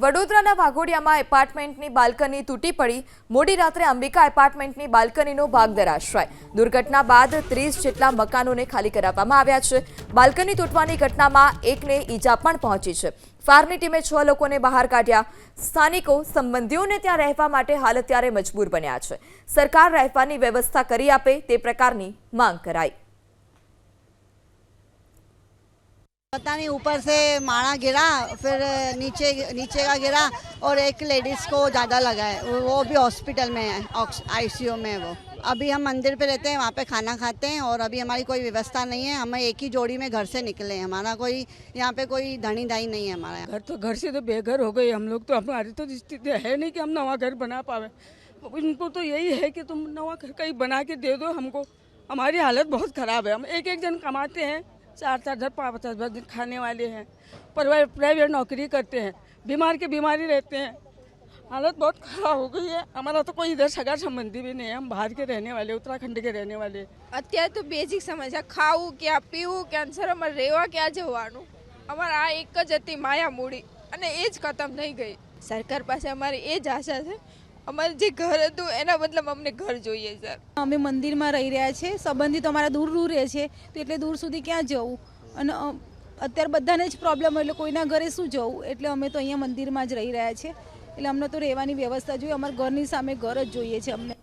વડોદરાના વાઘોડિયામાં એપાર્ટમેન્ટની બાલ્કની તૂટી પડી। મોડી રાત્રે અંબિકા એપાર્ટમેન્ટની બાલ્કનીનો ભાગ ધરાશાય। દુર્ઘટના બાદ 30 જેટલા મકાનોને ખાલી કરાવવામાં આવ્યા છે। બાલ્કની તૂટવાની ઘટનામાં એકને ઈજા પણ પહોંચી છે। ફાયરની ટીમે 6 લોકોને બહાર કાઢ્યા। સ્થાનિકો સંબંધીઓને ત્યાં રહેવા માટે હાલ અત્યારે મજબૂર બન્યા છે। સરકાર રહેવાની વ્યવસ્થા કરી આપે તે પ્રકારની માંગ કરાઈ। पता नहीं ऊपर से माड़ा गिरा, फिर नीचे का गिरा और एक लेडीज़ को ज़्यादा लगा है, वो भी हॉस्पिटल में है, आईसीयू में है वो। अभी हम मंदिर पे रहते हैं, वहाँ पे खाना खाते हैं और अभी हमारी कोई व्यवस्था नहीं है। हम एक ही जोड़ी में घर से निकले हैं, हमारा कोई यहाँ पे कोई धनी दाई नहीं है। हमारा घर से तो बेघर हो गए हम लोग। तो हमारी तो स्थिति है नहीं कि हम नवा घर बना पावे। इनको तो यही है कि तुम नवा घर कहीं बना के दे दो हमको। हमारी हालत बहुत ख़राब है। हम एक जन कमाते हैं, 4-4 5-10 दिन खाने वाले हैं, प्राइवेट नौकरी करते हैं, बीमार के बीमारी रहते हैं। हालत बहुत ख़राब हो गई है। हमारा तो कोई इधर सगा संबंधी भी नहीं है। हम बाहर के रहने वाले, उत्तराखंड के रहने वाले। અત્યારે તો બેઝિક સમસ્યા ખાવું ક્યાં, પીવું ક્યાં, શરમમાં રહેવા ક્યાં જવાનું, અમારા આ એક જ હતી માયા મૂડી અને એ જ ખતમ થઈ ગઈ। સરકાર પાસે અમારી એ જ આશા છે, અમારે જે ઘર હતું એના બદલે અમને ઘર જોઈએ સર। અમે મંદિરમાં રહી રહ્યા છે, સંબંધી તો અમારા દૂર રહે છે, તો એટલે દૂર સુધી ક્યાં જવું? અને અત્યારે બધાને જ પ્રોબ્લેમ હોય, એટલે કોઈના ઘરે શું જવું? એટલે અમે તો અહીંયા મંદિરમાં જ રહી રહ્યા છે। એટલે અમને તો રહેવાની વ્યવસ્થા જોઈએ, અમારા ઘરની સામે ઘર જ જોઈએ છે અમને।